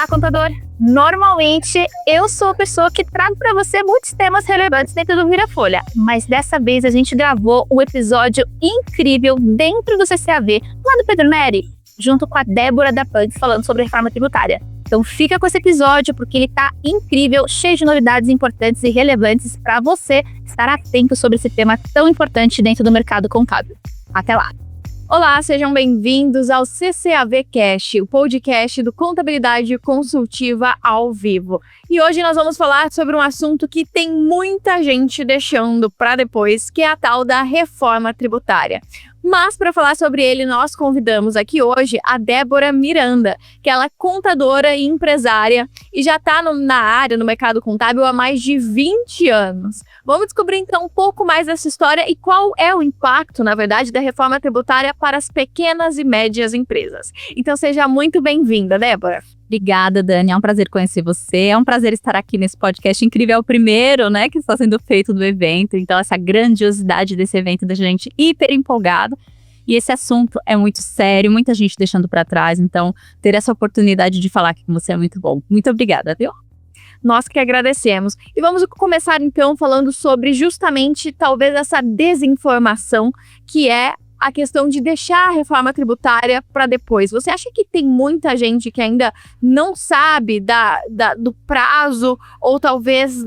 Olá, contador! Normalmente, eu sou a pessoa que trago para você muitos temas relevantes dentro do Vira Folha, mas dessa vez a gente gravou um episódio incrível dentro do CCAV, lá do Pedro Neri, junto com a Débora da Punks, falando sobre reforma tributária. Então fica com esse episódio, porque ele tá incrível, cheio de novidades importantes e relevantes para você estar atento sobre esse tema tão importante dentro do mercado contábil. Até lá! Olá, sejam bem-vindos ao CCAV Cast, o podcast do Contabilidade Consultiva ao vivo. E hoje nós vamos falar sobre um assunto que tem muita gente deixando para depois, que é a tal da reforma tributária. Mas para falar sobre ele, nós convidamos aqui hoje a Débora Miranda, que ela é contadora e empresária e já está na área, no mercado contábil há mais de 20 anos. Vamos descobrir então um pouco mais dessa história e qual é o impacto, na verdade, da reforma tributária para as pequenas e médias empresas. Então seja muito bem-vinda, Débora. Obrigada, Dani. É um prazer conhecer você. É um prazer estar aqui nesse podcast incrível. É o primeiro, né, que está sendo feito do evento. Então, essa grandiosidade desse evento da gente hiper empolgado. E esse assunto é muito sério, muita gente deixando para trás. Então, ter essa oportunidade de falar aqui com você é muito bom. Muito obrigada, viu? Nós que agradecemos. E vamos começar, então, falando sobre justamente, talvez, essa desinformação que é a questão de deixar a reforma tributária para depois. Você acha que tem muita gente que ainda não sabe do prazo ou talvez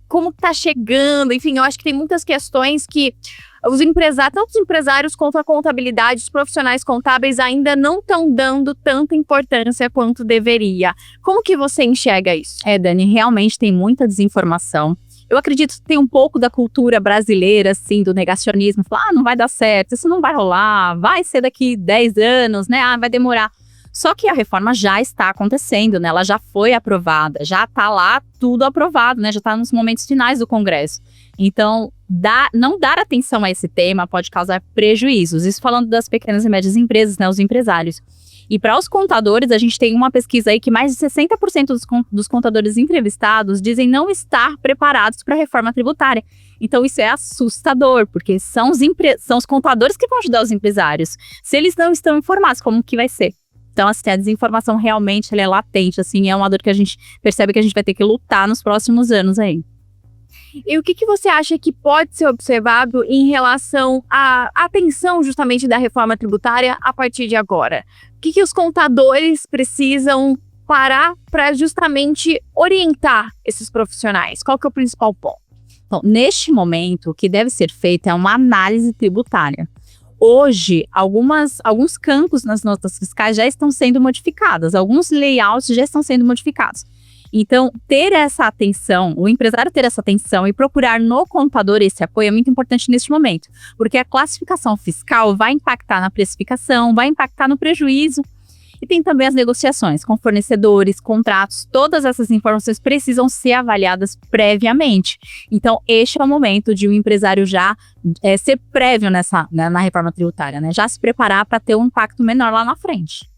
como está chegando? Enfim, eu acho que tem muitas questões que tanto os empresários quanto a contabilidade, os profissionais contábeis ainda não estão dando tanta importância quanto deveria. Como que você enxerga isso? Dani, realmente tem muita desinformação. Eu acredito que tem um pouco da cultura brasileira, assim, do negacionismo. Falar, não vai dar certo, isso não vai rolar, vai ser daqui 10 anos, né? Vai demorar. Só que a reforma já está acontecendo, né? Ela já foi aprovada, já está lá tudo aprovado, né? Já está nos momentos finais do Congresso. Então, não dar atenção a esse tema pode causar prejuízos. Isso falando das pequenas e médias empresas, né? Os empresários. E para os contadores, a gente tem uma pesquisa aí que mais de 60% dos contadores entrevistados dizem não estar preparados para a reforma tributária. Então isso é assustador, porque são os contadores que vão ajudar os empresários. Se eles não estão informados, como que vai ser? Então, assim, a desinformação realmente ela é latente, assim, é uma dor que a gente percebe que a gente vai ter que lutar nos próximos anos aí. E o que você acha que pode ser observado em relação à atenção justamente da reforma tributária a partir de agora? O que os contadores precisam parar para justamente orientar esses profissionais? Qual que é o principal ponto? Bom, neste momento, o que deve ser feito é uma análise tributária. Hoje, alguns campos nas notas fiscais já estão sendo modificados, alguns layouts já estão sendo modificados. Então, ter essa atenção, o empresário ter essa atenção e procurar no contador esse apoio é muito importante neste momento, porque a classificação fiscal vai impactar na precificação, vai impactar no prejuízo e tem também as negociações com fornecedores, contratos, todas essas informações precisam ser avaliadas previamente. Então, este é o momento de o empresário já ser prévio na reforma tributária, né? Já se preparar para ter um impacto menor lá na frente.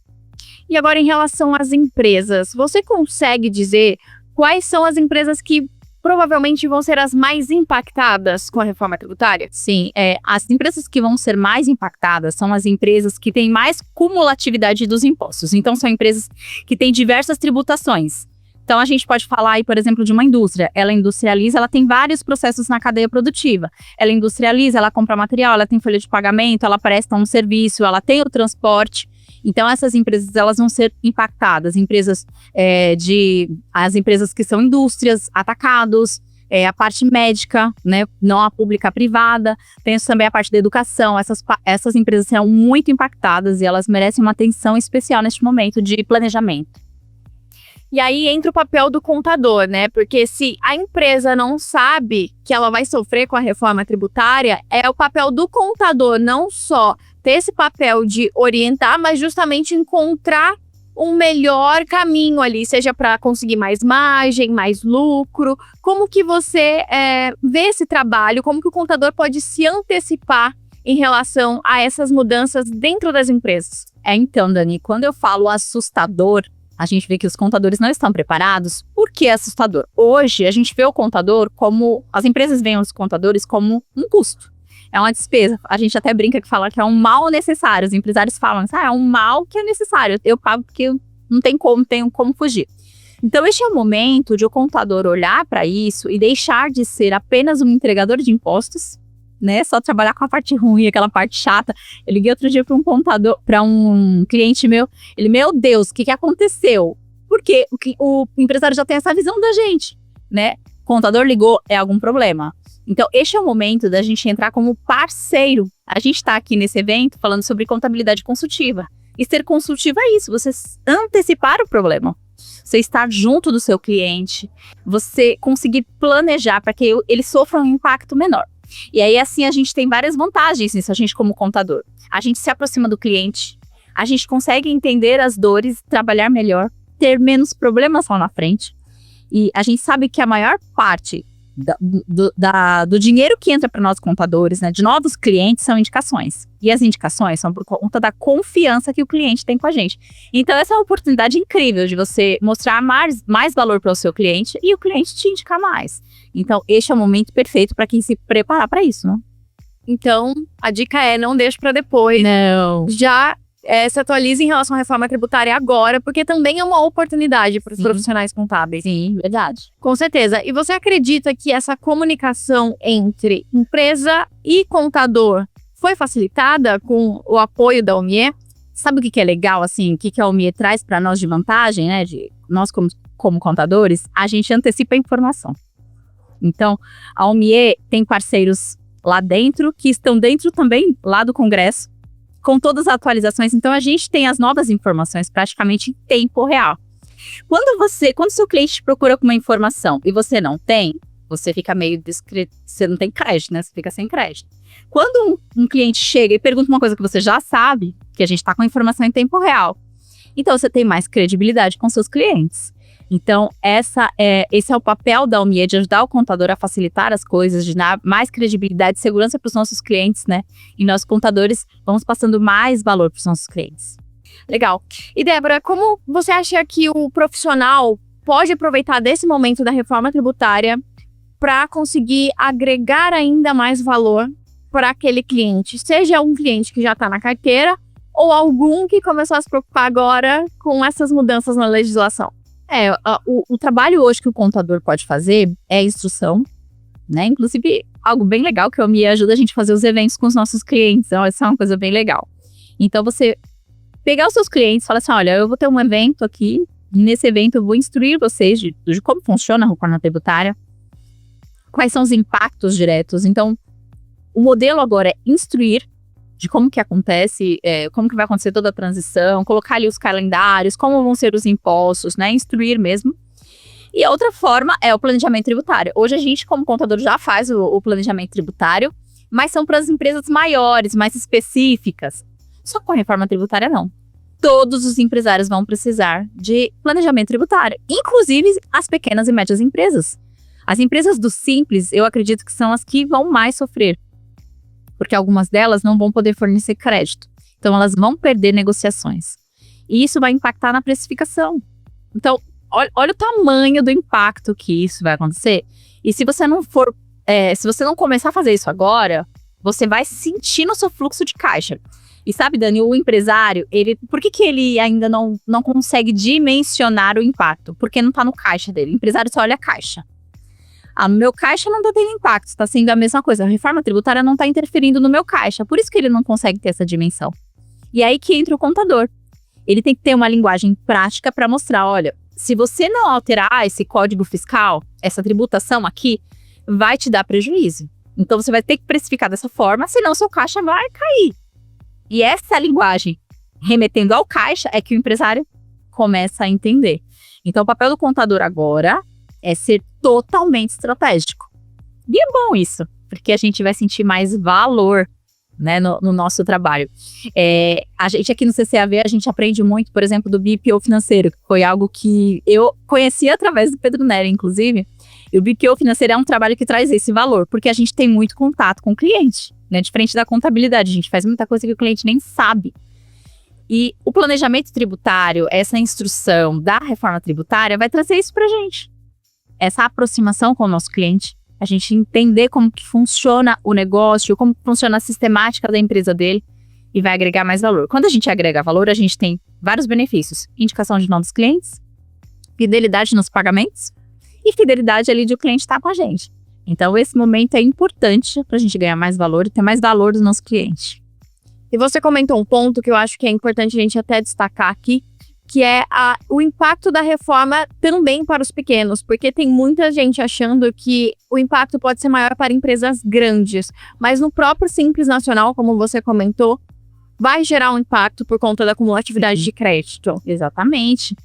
E agora, em relação às empresas, você consegue dizer quais são as empresas que provavelmente vão ser as mais impactadas com a reforma tributária? Sim, as empresas que vão ser mais impactadas são as empresas que têm mais cumulatividade dos impostos. Então, são empresas que têm diversas tributações. Então, a gente pode falar aí, por exemplo, de uma indústria. Ela industrializa, ela tem vários processos na cadeia produtiva. Ela industrializa, ela compra material, ela tem folha de pagamento, ela presta um serviço, ela tem o transporte. Então, essas empresas elas vão ser impactadas. As empresas que são indústrias, atacados, a parte médica, né, não a pública, a privada. Tem também a parte da educação. Essas empresas serão muito impactadas e elas merecem uma atenção especial neste momento de planejamento. E aí entra o papel do contador, né? Porque se a empresa não sabe que ela vai sofrer com a reforma tributária, é o papel do contador não só ter esse papel de orientar, mas justamente encontrar um melhor caminho ali, seja para conseguir mais margem, mais lucro. Como que você vê esse trabalho? Como que o contador pode se antecipar em relação a essas mudanças dentro das empresas? Então, Dani, quando eu falo assustador, a gente vê que os contadores não estão preparados. Por que é assustador? Hoje, a gente vê o contador como... As empresas veem os contadores como um custo. É uma despesa. A gente até brinca que fala que é um mal necessário. Os empresários falam, é um mal que é necessário. Eu pago porque Não tem como fugir. Então, este é o momento de o contador olhar para isso e deixar de ser apenas um entregador de impostos, né? Só trabalhar com a parte ruim, aquela parte chata. Eu liguei outro dia para um cliente meu. Ele, meu Deus, o que aconteceu? Porque o empresário já tem essa visão da gente, né? O contador ligou, é algum problema. Então, este é o momento da gente entrar como parceiro. A gente está aqui nesse evento falando sobre contabilidade consultiva. E ser consultivo é isso, você antecipar o problema. Você estar junto do seu cliente, você conseguir planejar para que ele sofra um impacto menor. E aí, assim, a gente tem várias vantagens nisso, a gente como contador. A gente se aproxima do cliente, a gente consegue entender as dores, trabalhar melhor, ter menos problemas lá na frente. E a gente sabe que a maior parte do dinheiro que entra para nós contadores, né, de novos clientes, são indicações. E as indicações são por conta da confiança que o cliente tem com a gente. Então, essa é uma oportunidade incrível de você mostrar mais valor para o seu cliente e o cliente te indicar mais. Então, este é o momento perfeito para quem se preparar para isso, né? Então, a dica é não deixe para depois. Não. Já se atualize em relação à reforma tributária agora, porque também é uma oportunidade para os profissionais contábeis. Sim, verdade. Com certeza. E você acredita que essa comunicação entre empresa e contador foi facilitada com o apoio da OMIE? Sabe o que é legal, assim? O que a OMIE traz para nós de vantagem, né? De nós como contadores, a gente antecipa a informação. Então, a OMIE tem parceiros lá dentro, que estão dentro também lá do Congresso, com todas as atualizações. Então, a gente tem as novas informações praticamente em tempo real. Quando seu cliente te procura com uma informação e você não tem, você fica meio discreto, você não tem crédito, né? Você fica sem crédito. Quando um cliente chega e pergunta uma coisa que você já sabe, que a gente está com a informação em tempo real, então você tem mais credibilidade com seus clientes. Então, esse é o papel da OMIE, de ajudar o contador a facilitar as coisas, de dar mais credibilidade e segurança para os nossos clientes, né? E nós, contadores, vamos passando mais valor para os nossos clientes. Legal. E, Débora, como você acha que o profissional pode aproveitar desse momento da reforma tributária para conseguir agregar ainda mais valor para aquele cliente? Seja um cliente que já está na carteira ou algum que começou a se preocupar agora com essas mudanças na legislação? O trabalho hoje que o contador pode fazer é a instrução, né? Inclusive, algo bem legal que a OMIE ajuda a gente a fazer os eventos com os nossos clientes. Então, essa é uma coisa bem legal. Então, você pegar os seus clientes e falar assim, olha, eu vou ter um evento aqui, nesse evento eu vou instruir vocês de como funciona a reforma tributária, quais são os impactos diretos. Então, o modelo agora é instruir de como que acontece, como que vai acontecer toda a transição, colocar ali os calendários, como vão ser os impostos, né, instruir mesmo. E a outra forma é o planejamento tributário. Hoje a gente, como contador, já faz o planejamento tributário, mas são para as empresas maiores, mais específicas. Só com a reforma tributária, não. Todos os empresários vão precisar de planejamento tributário, inclusive as pequenas e médias empresas. As empresas do Simples, eu acredito que são as que vão mais sofrer, porque algumas delas não vão poder fornecer crédito. Então, elas vão perder negociações. E isso vai impactar na precificação. Então, olha o tamanho do impacto que isso vai acontecer. E se você não começar a fazer isso agora, você vai sentir no seu fluxo de caixa. E sabe, Dani, o empresário, por que ele ainda não consegue dimensionar o impacto? Porque não está no caixa dele. O empresário só olha a caixa. No meu caixa não está tendo impacto, está sendo a mesma coisa. A reforma tributária não está interferindo no meu caixa, por isso que ele não consegue ter essa dimensão. E aí que entra o contador. Ele tem que ter uma linguagem prática para mostrar, olha, se você não alterar esse código fiscal, essa tributação aqui, vai te dar prejuízo. Então você vai ter que precificar dessa forma, senão seu caixa vai cair. E essa linguagem, remetendo ao caixa, é que o empresário começa a entender. Então o papel do contador agora é ser totalmente estratégico. E é bom isso, porque a gente vai sentir mais valor, né, no nosso trabalho. A gente aqui no CCAV, a gente aprende muito, por exemplo, do BPO financeiro, que foi algo que eu conheci através do Pedro Nery, inclusive. E o BPO financeiro é um trabalho que traz esse valor, porque a gente tem muito contato com o cliente, né, diferente da contabilidade. A gente faz muita coisa que o cliente nem sabe. E o planejamento tributário, essa instrução da reforma tributária, vai trazer isso pra gente. Essa aproximação com o nosso cliente, a gente entender como que funciona o negócio, como funciona a sistemática da empresa dele e vai agregar mais valor. Quando a gente agrega valor, a gente tem vários benefícios. Indicação de novos clientes, fidelidade nos pagamentos e fidelidade ali de o cliente estar com a gente. Então, esse momento é importante para a gente ganhar mais valor e ter mais valor do nosso cliente. E você comentou um ponto que eu acho que é importante a gente até destacar aqui, que é o impacto da reforma também para os pequenos, porque tem muita gente achando que o impacto pode ser maior para empresas grandes, mas no próprio Simples Nacional, como você comentou, vai gerar um impacto por conta da acumulatividade de crédito. Exatamente.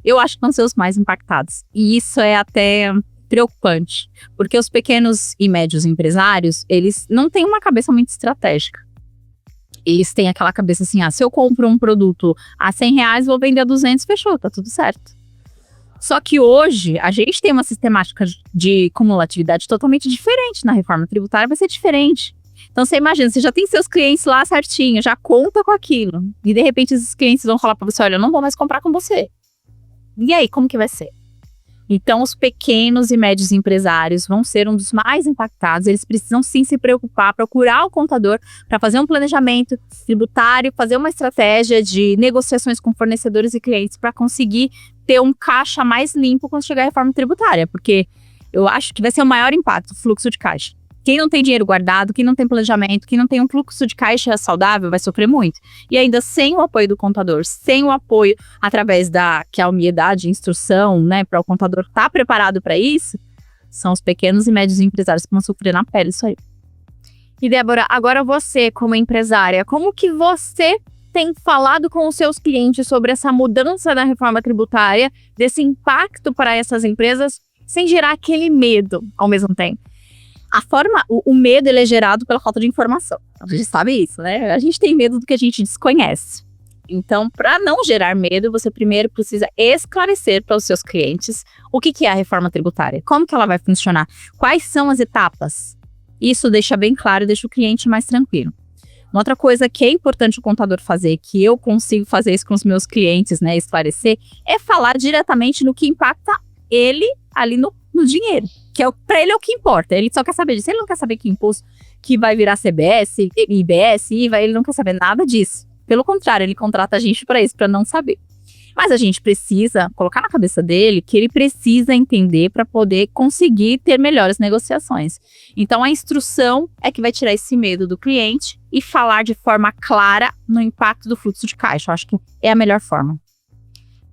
Eu acho que vão ser os mais impactados. E isso é até preocupante, porque os pequenos e médios empresários, eles não têm uma cabeça muito estratégica. Eles têm aquela cabeça assim, se eu compro um produto a R$100, vou vender a 200, fechou, tá tudo certo. Só que hoje, a gente tem uma sistemática de cumulatividade totalmente diferente. Na reforma tributária vai ser diferente. Então, você imagina, você já tem seus clientes lá certinho, já conta com aquilo. E, de repente, esses clientes vão falar para você, olha, eu não vou mais comprar com você. E aí, como que vai ser? Então, os pequenos e médios empresários vão ser um dos mais impactados. Eles precisam sim se preocupar, procurar o contador para fazer um planejamento tributário, fazer uma estratégia de negociações com fornecedores e clientes para conseguir ter um caixa mais limpo quando chegar a reforma tributária. Porque eu acho que vai ser o maior impacto, o fluxo de caixa. Quem não tem dinheiro guardado, quem não tem planejamento, quem não tem um fluxo de caixa saudável vai sofrer muito. E ainda sem o apoio do contador, sem o apoio através que é a umidade, instrução, né, para o contador estar preparado para isso, são os pequenos e médios empresários que vão sofrer na pele isso aí. E Débora, agora você como empresária, como que você tem falado com os seus clientes sobre essa mudança da reforma tributária, desse impacto para essas empresas, sem gerar aquele medo ao mesmo tempo? O medo ele é gerado pela falta de informação. A gente sabe isso, né? A gente tem medo do que a gente desconhece. Então, para não gerar medo, você primeiro precisa esclarecer para os seus clientes o que é a reforma tributária, como que ela vai funcionar, quais são as etapas. Isso deixa bem claro e deixa o cliente mais tranquilo. Uma outra coisa que é importante o contador fazer, que eu consigo fazer isso com os meus clientes, né, esclarecer, é falar diretamente no que impacta ele ali no dinheiro. Que para ele é o que importa, ele só quer saber disso, ele não quer saber que imposto que vai virar CBS, IBS, IVA, ele não quer saber nada disso. Pelo contrário, ele contrata a gente para isso, para não saber. Mas a gente precisa colocar na cabeça dele que ele precisa entender para poder conseguir ter melhores negociações. Então a instrução é que vai tirar esse medo do cliente e falar de forma clara no impacto do fluxo de caixa. Eu acho que é a melhor forma.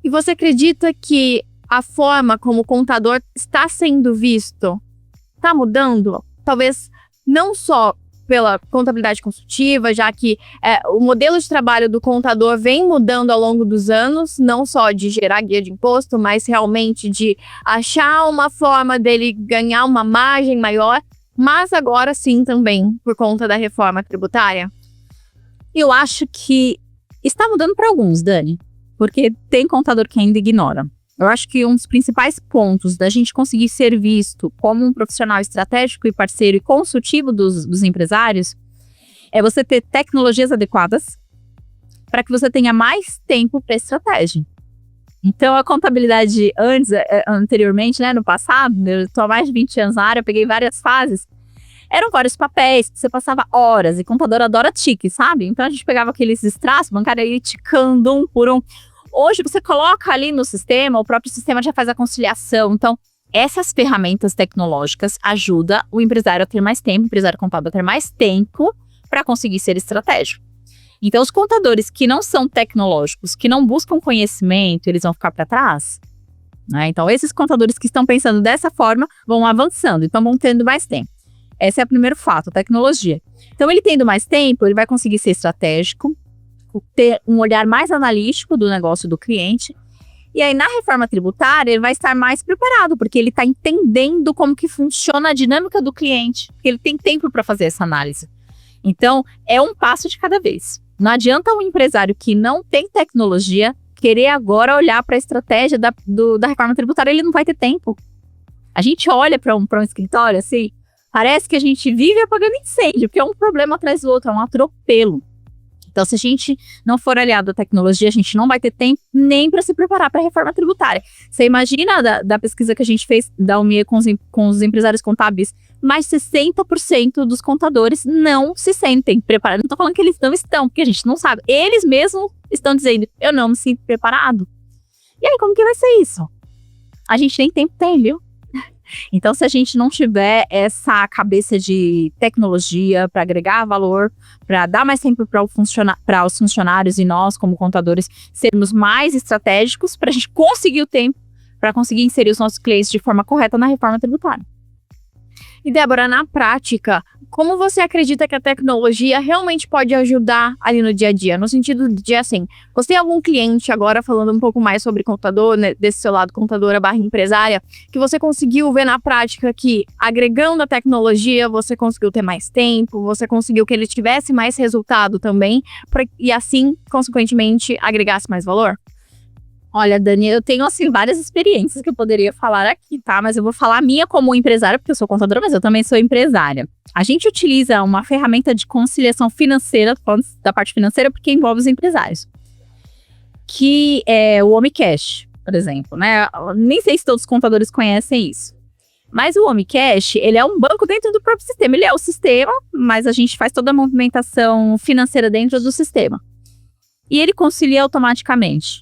E você acredita que a forma como o contador está sendo visto está mudando? Talvez não só pela contabilidade consultiva, já que o modelo de trabalho do contador vem mudando ao longo dos anos, não só de gerar guia de imposto, mas realmente de achar uma forma dele ganhar uma margem maior, mas agora sim também por conta da reforma tributária? Eu acho que está mudando para alguns, Dani, porque tem contador que ainda ignora. Eu acho que um dos principais pontos da gente conseguir ser visto como um profissional estratégico e parceiro e consultivo dos empresários é você ter tecnologias adequadas para que você tenha mais tempo para estratégia. Então, a contabilidade anteriormente, né, no passado, eu estou há mais de 20 anos na área, eu peguei várias fases, eram vários papéis, que você passava horas, e contador adora tique, sabe? Então, a gente pegava aqueles extratos bancários aí, ticando um por um. Hoje, você coloca ali no sistema, o próprio sistema já faz a conciliação. Então, essas ferramentas tecnológicas ajudam o empresário a ter mais tempo, o empresário contábil a ter mais tempo para conseguir ser estratégico. Então, os contadores que não são tecnológicos, que não buscam conhecimento, eles vão ficar para trás, né? Então, esses contadores que estão pensando dessa forma vão avançando, então vão tendo mais tempo. Esse é o primeiro fato, a tecnologia. Então, ele tendo mais tempo, ele vai conseguir ser estratégico, ter um olhar mais analítico do negócio do cliente. E aí, na reforma tributária, ele vai estar mais preparado, porque ele está entendendo como que funciona a dinâmica do cliente, porque ele tem tempo para fazer essa análise. Então, é um passo de cada vez. Não adianta um empresário que não tem tecnologia querer agora olhar para a estratégia da reforma tributária, ele não vai ter tempo. A gente olha para um escritório assim, parece que a gente vive apagando incêndio, porque é um problema atrás do outro, é um atropelo. Então, se a gente não for aliado à tecnologia, a gente não vai ter tempo nem para se preparar para a reforma tributária. Você imagina da pesquisa que a gente fez da UMIE com os empresários contábeis mas 60% dos contadores não se sentem preparados. Não tô falando que eles não estão, porque a gente não sabe. Eles mesmos estão dizendo, eu não me sinto preparado. E aí, como que vai ser isso? A gente nem tempo tem, viu? Então, se a gente não tiver essa cabeça de tecnologia para agregar valor, para dar mais tempo para os funcionários e nós, como contadores, sermos mais estratégicos para a gente conseguir o tempo para conseguir inserir os nossos clientes de forma correta na reforma tributária. E Débora, na prática, como você acredita que a tecnologia realmente pode ajudar ali no dia a dia? No sentido de, assim, você tem algum cliente, agora falando um pouco mais sobre contador, né, desse seu lado contadora / empresária, que você conseguiu ver na prática que, agregando a tecnologia, você conseguiu ter mais tempo, você conseguiu que ele tivesse mais resultado também, e assim, consequentemente, agregasse mais valor? Olha, Dani, eu tenho, assim, várias experiências que eu poderia falar aqui, tá? Mas eu vou falar a minha como empresária, porque eu sou contadora, mas eu também sou empresária. A gente utiliza uma ferramenta de conciliação financeira, falando da parte financeira, porque envolve os empresários, que é o OmiCash, por exemplo, né? Nem sei se todos os contadores conhecem isso. Mas o OmiCash, ele é um banco dentro do próprio sistema. Ele é o sistema, mas a gente faz toda a movimentação financeira dentro do sistema. E ele concilia automaticamente.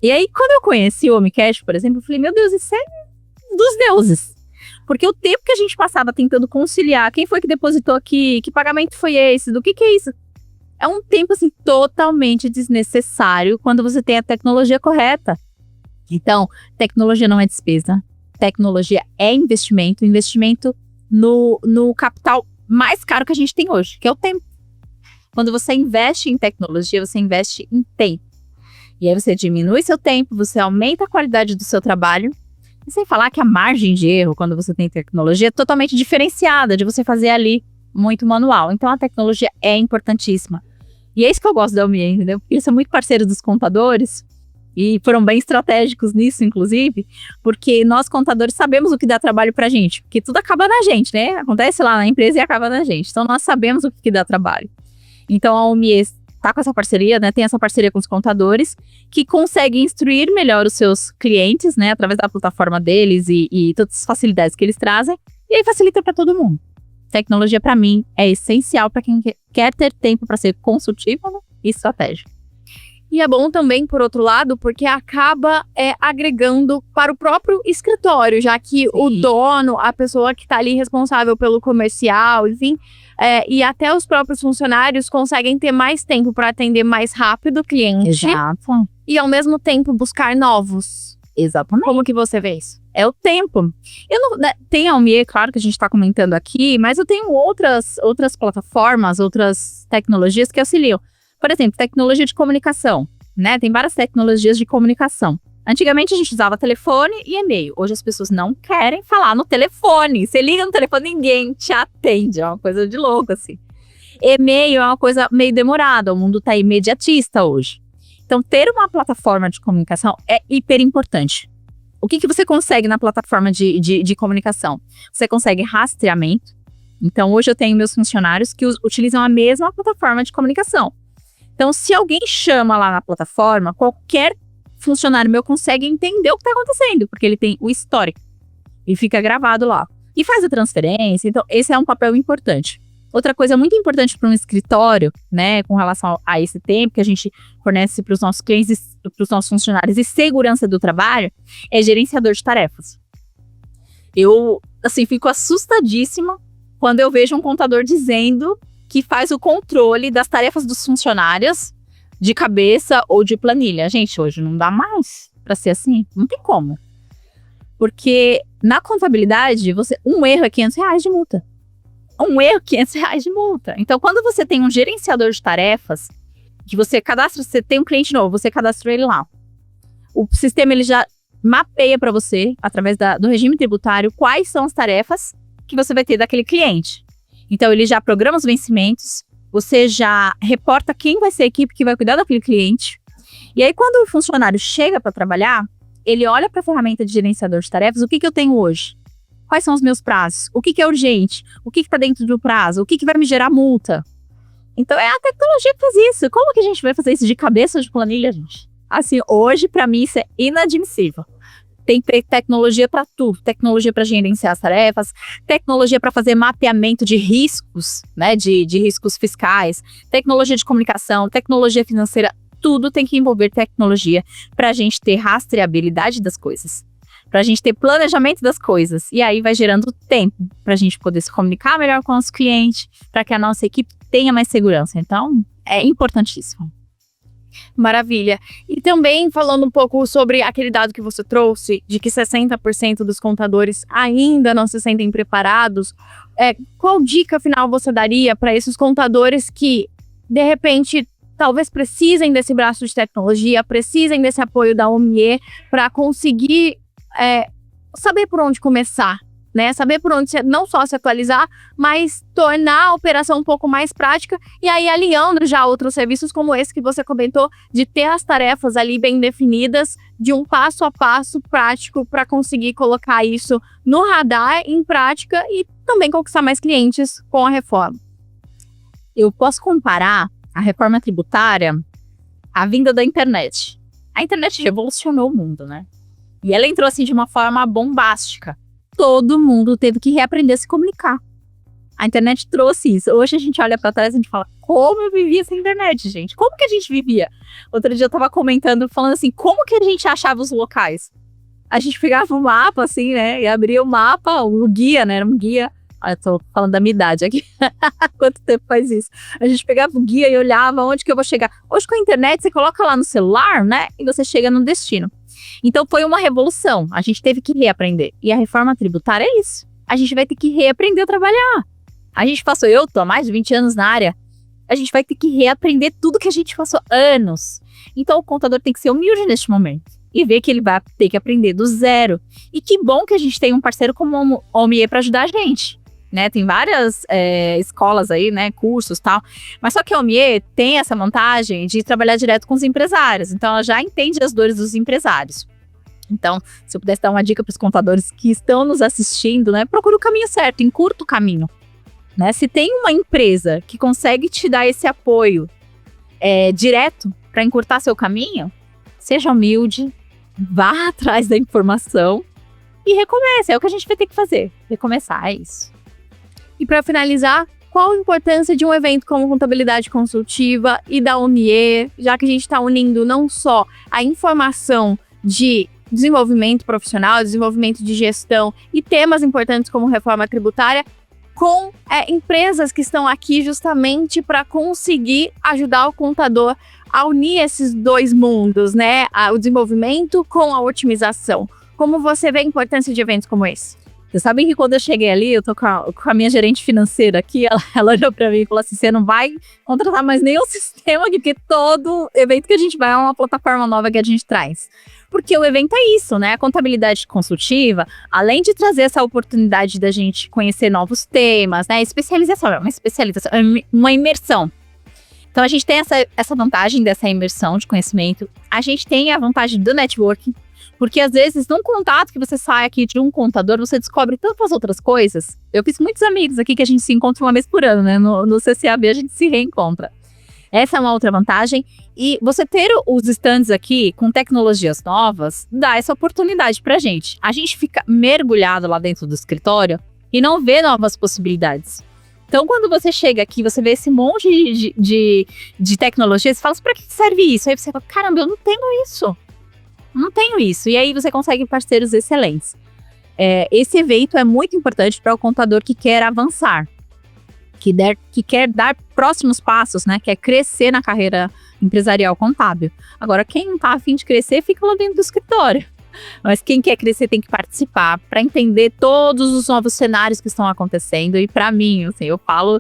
E aí, quando eu conheci o OmiCash, por exemplo, eu falei, meu Deus, isso é dos deuses. Porque o tempo que a gente passava tentando conciliar, quem foi que depositou aqui, que pagamento foi esse, do que é isso? É um tempo, assim, totalmente desnecessário quando você tem a tecnologia correta. Então, tecnologia não é despesa. Tecnologia é investimento no capital mais caro que a gente tem hoje, que é o tempo. Quando você investe em tecnologia, você investe em tempo. E aí você diminui seu tempo, você aumenta a qualidade do seu trabalho. E sem falar que a margem de erro, quando você tem tecnologia, é totalmente diferenciada de você fazer ali muito manual. Então a tecnologia é importantíssima. E é isso que eu gosto da Omie, entendeu? Porque eles são muito parceiros dos contadores e foram bem estratégicos nisso, inclusive, porque nós contadores sabemos o que dá trabalho pra gente, porque tudo acaba na gente, né? Acontece lá na empresa e acaba na gente. Então nós sabemos o que dá trabalho. Então a Omie tá com essa parceria, né? Tem essa parceria com os contadores que conseguem instruir melhor os seus clientes, né? Através da plataforma deles e todas as facilidades que eles trazem. E aí facilita para todo mundo. Tecnologia, para mim, é essencial para quem quer ter tempo para ser consultivo, né, e estratégico. E é bom também, por outro lado, porque acaba agregando para o próprio escritório, já que o dono, a pessoa que está ali responsável pelo comercial, enfim, e até os próprios funcionários conseguem ter mais tempo para atender mais rápido o cliente. Exato. E ao mesmo tempo buscar novos. Exatamente. Como que você vê isso? É o tempo. Eu não, né, tem a Omie, claro que a gente está comentando aqui, mas eu tenho outras plataformas, outras tecnologias que auxiliam. Por exemplo, tecnologia de comunicação, né? Tem várias tecnologias de comunicação. Antigamente a gente usava telefone e e-mail. Hoje as pessoas não querem falar no telefone. Você liga no telefone, ninguém te atende. É uma coisa de louco, assim. E-mail é uma coisa meio demorada. O mundo tá imediatista hoje. Então, ter uma plataforma de comunicação é hiper importante. O que você consegue na plataforma de comunicação? Você consegue rastreamento. Então, hoje eu tenho meus funcionários que utilizam a mesma plataforma de comunicação. Então, se alguém chama lá na plataforma, qualquer funcionário meu consegue entender o que está acontecendo, porque ele tem o histórico e fica gravado lá. E faz a transferência, então esse é um papel importante. Outra coisa muito importante para um escritório, né, com relação a esse tempo que a gente fornece para os nossos clientes, para os nossos funcionários e segurança do trabalho, é gerenciador de tarefas. Eu, assim, fico assustadíssima quando eu vejo um contador dizendo que faz o controle das tarefas dos funcionários de cabeça ou de planilha. Gente, hoje não dá mais para ser assim. Não tem como. Porque na contabilidade, um erro é R$500 de multa. Um erro é R$500 de multa. Então, quando você tem um gerenciador de tarefas, que você cadastra, você tem um cliente novo, você cadastra ele lá. O sistema ele já mapeia para você, através do regime tributário, quais são as tarefas que você vai ter daquele cliente. Então, ele já programa os vencimentos, você já reporta quem vai ser a equipe que vai cuidar daquele cliente. E aí, quando o funcionário chega para trabalhar, ele olha para a ferramenta de gerenciador de tarefas, o que eu tenho hoje? Quais são os meus prazos? O que é urgente? O que está dentro do prazo? O que vai me gerar multa? Então, é a tecnologia que faz isso. Como que a gente vai fazer isso de cabeça ou de planilha, gente? Assim, hoje, para mim, isso é inadmissível. tem tecnologia para tudo, tecnologia para gerenciar as tarefas, tecnologia para fazer mapeamento de riscos, né, de riscos fiscais, tecnologia de comunicação, tecnologia financeira, tudo tem que envolver tecnologia para a gente ter rastreabilidade das coisas, para a gente ter planejamento das coisas, e aí vai gerando tempo para a gente poder se comunicar melhor com os clientes, para que a nossa equipe tenha mais segurança. Então, é importantíssimo. Maravilha. E também falando um pouco sobre aquele dado que você trouxe, de que 60% dos contadores ainda não se sentem preparados, qual dica final você daria para esses contadores que, de repente, talvez precisem desse braço de tecnologia, precisem desse apoio da OMIE para conseguir saber por onde começar? Né, saber por onde não só se atualizar, mas tornar a operação um pouco mais prática e aí alinhando já outros serviços como esse que você comentou, de ter as tarefas ali bem definidas, de um passo a passo prático para conseguir colocar isso no radar, em prática e também conquistar mais clientes com a reforma. Eu posso comparar a reforma tributária à vinda da internet. A internet revolucionou o mundo, né? E ela entrou assim de uma forma bombástica. Todo mundo teve que reaprender a se comunicar. A internet trouxe isso. Hoje a gente olha para trás e a gente fala, como eu vivia sem internet, gente? Como que a gente vivia? Outro dia eu tava comentando, falando assim, como que a gente achava os locais? A gente pegava o mapa, assim, né? E abria o mapa, o guia, né? Era um guia. Eu tô falando da minha idade aqui. Quanto tempo faz isso? A gente pegava o guia e olhava onde que eu vou chegar. Hoje com a internet, você coloca lá no celular, né? E você chega no destino. Então foi uma revolução, a gente teve que reaprender. E a reforma tributária é isso. A gente vai ter que reaprender a trabalhar. A gente passou, eu tô há mais de 20 anos na área, a gente vai ter que reaprender tudo que a gente passou anos. Então o contador tem que ser humilde neste momento e ver que ele vai ter que aprender do zero. E que bom que a gente tem um parceiro como a OMIE para ajudar a gente. Né, tem várias escolas aí, né, cursos e tal, mas só que a OMIE tem essa vantagem de trabalhar direto com os empresários, então ela já entende as dores dos empresários. Então, se eu pudesse dar uma dica para os contadores que estão nos assistindo, né, procure o caminho certo, encurta o caminho. Né? Se tem uma empresa que consegue te dar esse apoio direto para encurtar seu caminho, seja humilde, vá atrás da informação e recomece, é o que a gente vai ter que fazer, recomeçar, é isso. E para finalizar, qual a importância de um evento como Contabilidade Consultiva e da OMIE, já que a gente está unindo não só a informação de desenvolvimento profissional, desenvolvimento de gestão e temas importantes como reforma tributária, com empresas que estão aqui justamente para conseguir ajudar o contador a unir esses dois mundos, né? O desenvolvimento com a otimização. Como você vê a importância de eventos como esse? Vocês sabem que quando eu cheguei ali, eu tô com a minha gerente financeira aqui, ela olhou pra mim e falou assim, você não vai contratar mais nenhum sistema aqui, porque todo evento que a gente vai é uma plataforma nova que a gente traz. Porque o evento é isso, né? A contabilidade consultiva, além de trazer essa oportunidade da gente conhecer novos temas, né? Uma imersão. Então a gente tem essa vantagem dessa imersão de conhecimento, a gente tem a vantagem do networking, porque às vezes, num contato que você sai aqui de um contador, você descobre tantas outras coisas. Eu fiz muitos amigos aqui que a gente se encontra uma vez por ano, né? No CCAB a gente se reencontra. Essa é uma outra vantagem. E você ter os stands aqui com tecnologias novas, dá essa oportunidade pra gente. A gente fica mergulhado lá dentro do escritório e não vê novas possibilidades. Então, quando você chega aqui, você vê esse monte de tecnologias, você fala, para que serve isso? Aí você fala, caramba, eu não tenho isso. Não tenho isso. E aí você consegue parceiros excelentes. Esse evento é muito importante para o contador que quer avançar, que quer dar próximos passos, né? Quer crescer na carreira empresarial contábil. Agora, quem não está a fim de crescer, fica lá dentro do escritório. Mas quem quer crescer tem que participar para entender todos os novos cenários que estão acontecendo. E para mim, assim, eu falo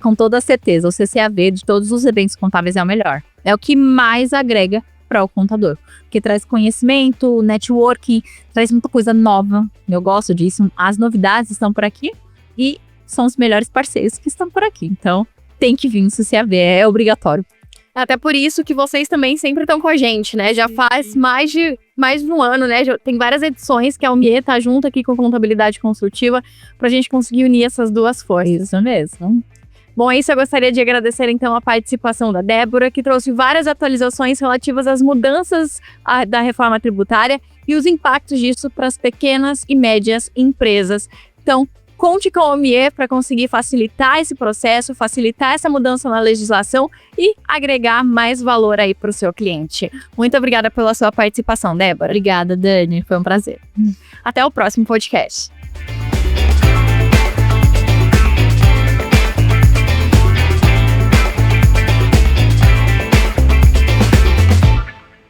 com toda certeza, o CCAV de todos os eventos contábeis é o melhor. É o que mais agrega para o contador, porque traz conhecimento, networking, traz muita coisa nova. Eu gosto disso. As novidades estão por aqui e são os melhores parceiros que estão por aqui. Então, tem que vir no CCAV, é obrigatório. Até por isso que vocês também sempre estão com a gente, né? Já faz mais de um ano, né? Já tem várias edições que a OMIE tá junto aqui com a Contabilidade Consultiva pra gente conseguir unir essas duas forças. Isso mesmo. Bom, é isso. Eu gostaria de agradecer, então, a participação da Débora, que trouxe várias atualizações relativas às mudanças da reforma tributária e os impactos disso para as pequenas e médias empresas. Então, conte com a OMIE para conseguir facilitar esse processo, facilitar essa mudança na legislação e agregar mais valor aí para o seu cliente. Muito obrigada pela sua participação, Débora. Obrigada, Dani. Foi um prazer. Até o próximo podcast.